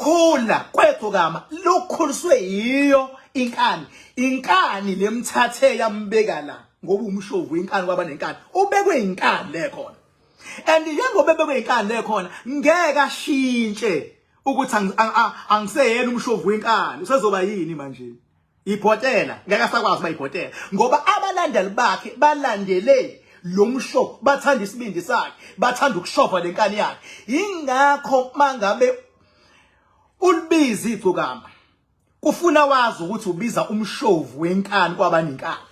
ukukhula kwegcokama lokukhuliswe yiyo inkani lemthathe yambeka la ngoba umshovu inkani kwaba nenkani ubekwe inkani le khona and njengoba bebekwe inkani le khona ngeke ashintshe ukuthi angiseyena umshovu wenkani usezoba yini manje ibhotela ngeke asakwazi uma ibhotela ngoba abalandeli bakhe balandele lo mshovu bathanda isibindi sakhe bathanda ukushova lenkani yakhe ingakho mangabe ulibiza igcokama kufuna wazi ukuthi ubiza umshovu wenkani kwabanenkani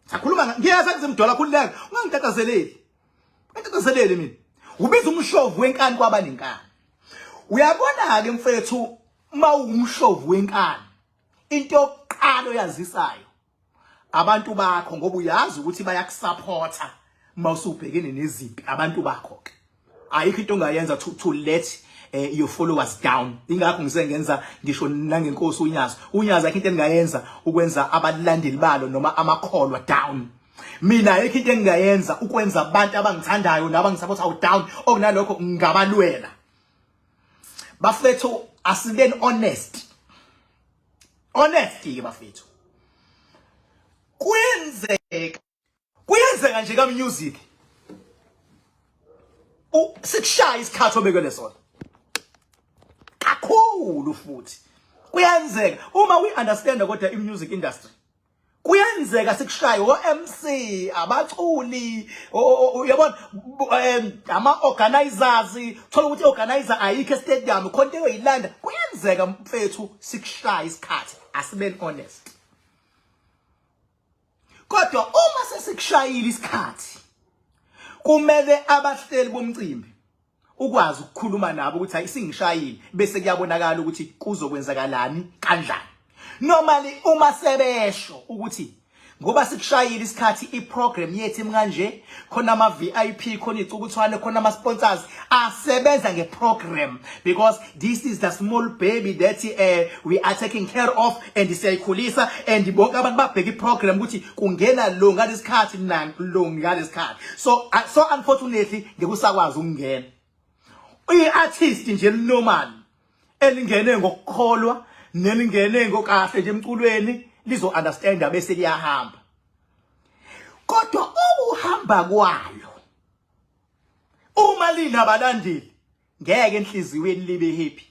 sakhuluma ngiyaza Zimdola khulileka ungangitatazeleli ngitatazeleli mina ubiza umshovu wenkani kwabanenkani uyabona ke mfethu mawumshovu wenkani into yokuqala oyazisayo abantu bakho ngoba uyazi ukuthi bayakusupporta mawusubhekene nezimpi abantu bakho ke ayikho into ongayenza to let your followers down ingakho ngisengenza ngisho nangenkosi unyazi akho into engayenza ukwenza abalandeli balo noma amakholwa down mina ayikho into engayenza ukwenza abantu abangithandayo nabangisupporta down okunalokho ngabalwela bafethu asibeni honest ke bafethu kuyenzeka nje ka music sikushaya isikhathi obekele sona kakhulu futhi kuyenzeka uma we understand kodwa I music industry kuyenzeka sikushaya o-MC abaculi uyabona ama organizers thola ukuthi organizer ayikho stadium konke oyilanda kuyenzeka mfethu sikushaya isikhathi asibeni honest kodwa uma sesikushayile isikhathi kumele abahleli bomcimbi ukwazi ukukhuluma nabo ukuthi ayisingishayile bese kuyabonakala ukuthi kuzokwenzakalani kanjani normally uma sebesho ukuthi ngoba sikushayile isikhathi iprogram yethu imkanje khona ama VIP khona icukuthwane khona ama sponsors asebenza ngeprogram because this is the small baby that we are taking care of and siyayikhulisa and bonke abantu babheka iprogram ukuthi kungena lo ngalesikhathi lo ngalesikhathi so unfortunately ngekusakwazi ukungena uyi-artist nje normal elingene ngokukholwa nelingene ngokahle nje emculweni lizo understand bese liyahamba kodwa ukuhamba kwayo uma linabalandeli ngeke enhliziyweni libe happy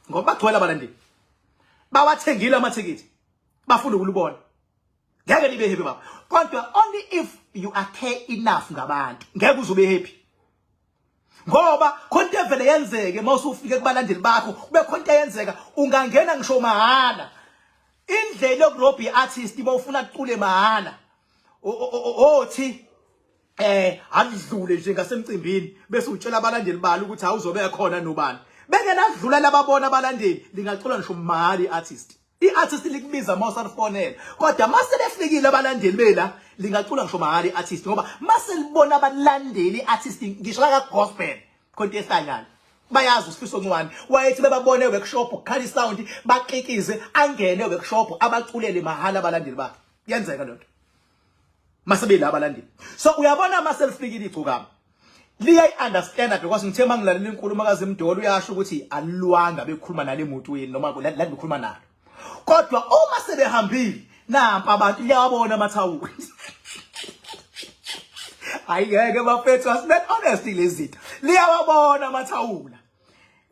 ngoba bagcwele abalandeli bawathengile amathikithi bafuna ukulibona ngeke libe happy baba kodwa only if you are care enough ngabantu ngeke uzobe happy ngoba konke evele yenzeke mawusufike kubalandeli bakho kube konke yenzeka ungangena ngisho mahala indlela yokurobha iartist bawufuna kucule mahala othi adlule nje ngasemcimbini bese utshela abalandeli balo ukuthi awuzobe khona nobani bengenadlula lababona abalandeli lingacula ngisho mahala iartist likubiza mawusarifonela kodwa mase lefikile abalandeli bela lingacula ngisho mahala iartist ngoba mase libona abalandeli iartist ngisho ka gospel konke ehlangana bayazi usifiso ncwane wayethi bebabone workshop ukhali sound baqikize angene workshop abaculele mahala abalandeli bakhe yenzeka lonto masebela abalandeli so uyabona mase lifikile igcokama liya understand because ngithe mangilalela inkulumo kaZimdola uyasho ukuthi alilwanga bekhuluma nale emotweni noma la bekhuluma nalo kodwa uma sebehambile nampa abantu liyabona amathawula ayike bafethu asibet honestly lezinto liyawabona amathawula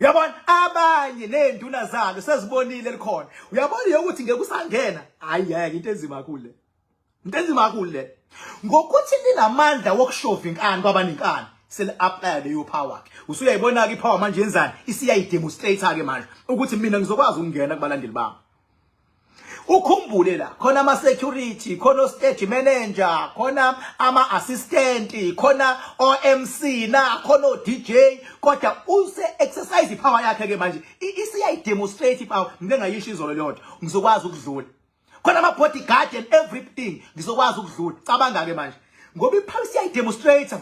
uyabona abanye nenduna zalo sezibonile likhona uyabona ukuthi ngeke usangena ayike into enzima kakhulu le ngokuthi linamandla wokushova inkani kwabanenkani sel apply leyo power ke usuyayibona ke ipower manje yenzani isiyayidemonstrate ke manje ukuthi mina ngizokwazi ukungena kubalandeli bami ukhumbule la khona ama security khona stage manager khona ama assistant khona OMC na khona DJ kodwa use exercise power yakhe ke manje isiyayidemonstrate power ngengayisho izolo lodwa ngizokwazi ukudlula khona ama bodyguard and everything ngizokwazi ukudlula cabanga ke manje ngoba ipower isiyayidemonstrate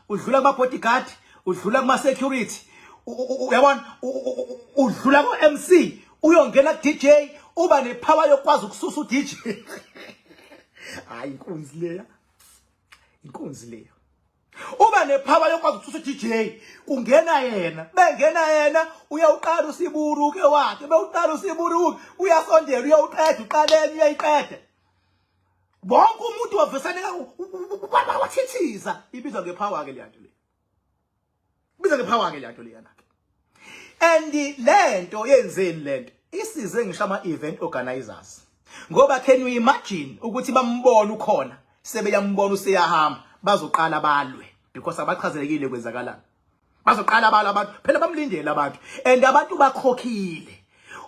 udlula kuma bodyguard udlula kuma security uyabona udlula ku MC uyongena ku DJ uba nepower yokwazi ukususa uDJ hayi inkunzi leyo Uba nepower yokwazi ukususa DJ kungena yena bengena yena uyawuqala usiburuke wakhe bewuqala usiburuke uyasondela uyawuqeda uqaleni uyayiqeda bonke umuntu wavesane wathithiza ibizwa ngepower ke leyanto le ibizwa ngepower ke leyanto le yana and lento yenzeni lento isize ngisho ama event organizers ngoba can you imagine ukuthi bambone ukhona sebeyambona useyahamba bazoqala balwe because abachazelekile kwenzakalana bazoqala balwe abantu phela bamlindele abantu and abantu bakhokhile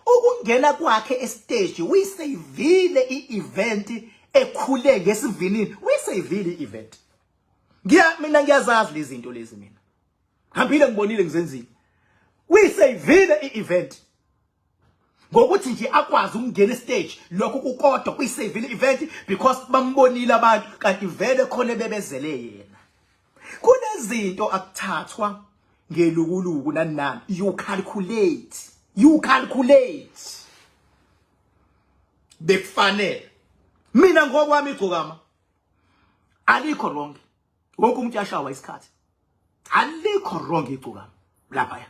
ukungena kwakhe estage uyisavile ievent ekhule ngesivinini uyisavile ievent mina ngiyazazi lezi zinto lezi mina ngihambile ngibonile ngizenzile uyisavile ievent ngokuthi nje akwazi ukungena estage lokho kukodwa kuyisavile event because bambonile abantu kanti vele khona bebezele yena kunezinto akuthathwa ngelukuluku nani you calculate bekufanele mina ngokwami igcokama alikho wrong wonke umuntu yashawa isikhathi alikho wrong igcokama lapha ya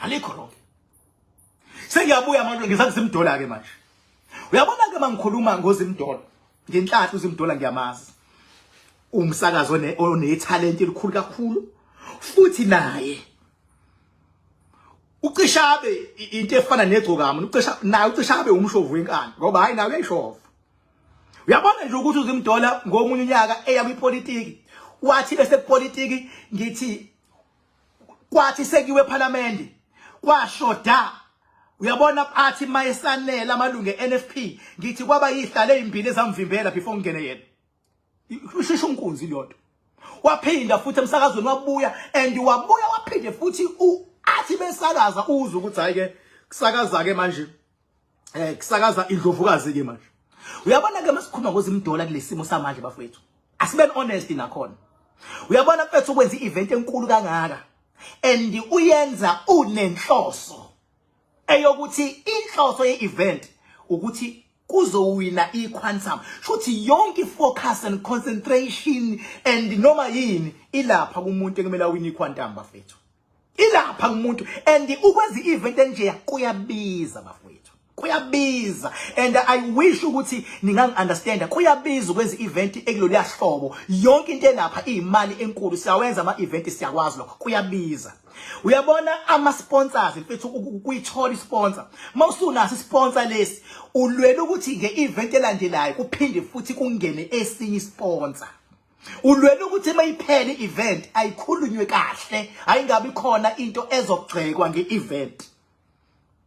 alikho wrong sengiyabuya manje ngisathi Zimdola ke manje uyabona ke mangikhuluma ngoZimdola ngenhlanhla uZimdola ngiyamazi umsakazo one-talent elikhulu kakhulu futhi naye ucishabe into efana negcokama ucishabe umshovu wenkani ngoba hayi nawe uyayishova uyabona nje ukuthi uZimdola ngomunye unyaka eya kwipolitiki wathi bese politiki ngithi kwathi sekiwe eParliament kwashoda uyabona athi mayesanela amalungu eNFP ngithi kwaba yihlale ezimbili ezamvimbela before ngene yena ushisho unkunzi lento waphinda futhi emsakazweni wabuya and wabuya waphinde futhi athi besakaza uzwe ukuthi hayi ke kusakaza ke manje kusakaza indlovukazi ke manje uyabona ke masikhuluma ngoZimdola kulesimo samanje bafethu asibeni honest nakhona uyabona mfethu ukwenza ievent enkulu kangaka and uyenza unenhloso eyokuthi inhloso ye-event ukuthi kuzowina iquantum shothi yonke focus and concentration and noma yini ilapha kumuntu ekumele awine iquantum bafethu ilapha kumuntu and ukwenza i-event enje kuyabiza bafethu kuyabiza and I wish ukuthi ningangi-understanda kuyabiza ukwenza i-event ekulolu hlobo yonke into elapha iyimali enkulu siyawenza ama-event siyakwazi lokho kuyabiza uyabona ama-sponsors mfethu ukuyithola isponsor mawusunaso isponsor lesi ulwela ukuthi nge-event elandelayo kuphinde futhi kungene esinye isponsor ulwela ukuthi mayiphele i-event ayikhulunywe kahle ayingabi khona into ezogcekwa nge-event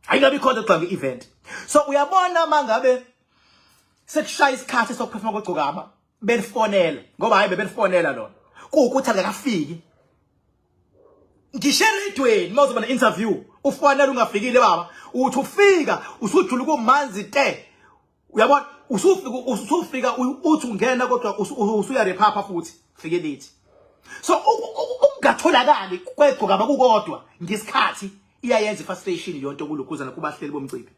ayingabi khona egcekwa nge-event so uyabona mangabe sekushaya isikhathi sokuphefumula kwegcokama belifonela ngoba hayi bebelifonela lona kuwukuthi akakafiki ngisheredweni mawuzoba ne-interview ufanele ungafikile baba uthi ufika usujula kumanzi te uyabona usufika uthi ungena kodwa usuyarephapha futhi fike late so ungatholakali kwegcokama kukodwa ngesikhathi iyayenza frustration yonke kulokuzana kubahleli bomcimbi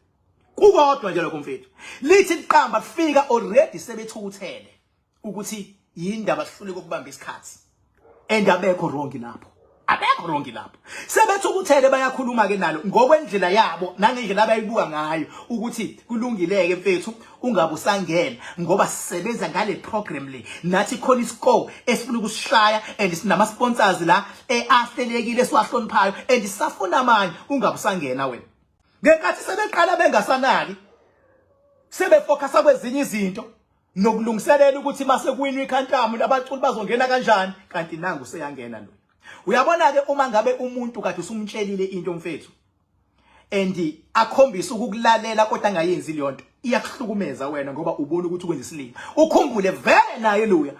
kukodwa nje lokho mfethu lithi liqamba fika already sebethukuthele ukuthi yindaba sihluleke ukubamba isikhathi and abekho wrong lapho abekho wrong lapho sebethukuthele bayakhuluma ke nalo ngokwendlela yabo nangendlela abayibuka ngayo ukuthi kulungileke mfethu ungabe usangena ngoba sisebenza ngale program le nathi khona iscore esifuna ukusishaya and sinama sponsors la ahlelekile siwahloniphayo and sisafuna amanye ungabe usangena wena ngenkathi sebeqala bengasanaki sebefocusa kwezinye izinto nokulungiselela ukuthi mase kuwinwa iquantum abaculi bazongena kanjani kanti nangu seyangena lo uyabona ke uma ngabe umuntu kade usumtshelile into mfethu and akhombisa ukukulalela kodwa angayenzi leyonto iyakuhlukumeza wena ngoba ubona ukuthi ukwenza isilima ukhumbule vele naye loya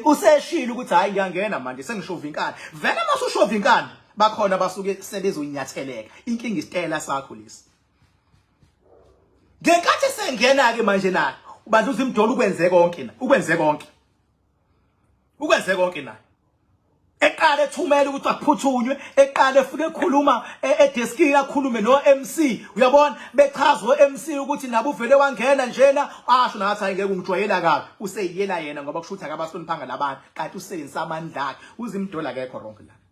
useshila ukuthi hayi ngiyangena manje sengishova inkani vele masushova inkani bakhona basuke sebezoyinyatheleka inkinga isitela sakho lesi ngenkathi sengena ke manje naye ubantu uZimdola ukwenze konke naye eqale ethumela ukuthi akuphuthunywe, eqale efike ekhuluma edeskini akhulume no MC, uyabona bechazwe MC ukuthi nabo uvele wangena njena asho nathi ayingeke ungijwayela kabi, useyiyela yena ngoba kusho ukuthi akabahloniphanga labantu kanti usebenzisa amandla akhe. uZimdola akekho wrong la.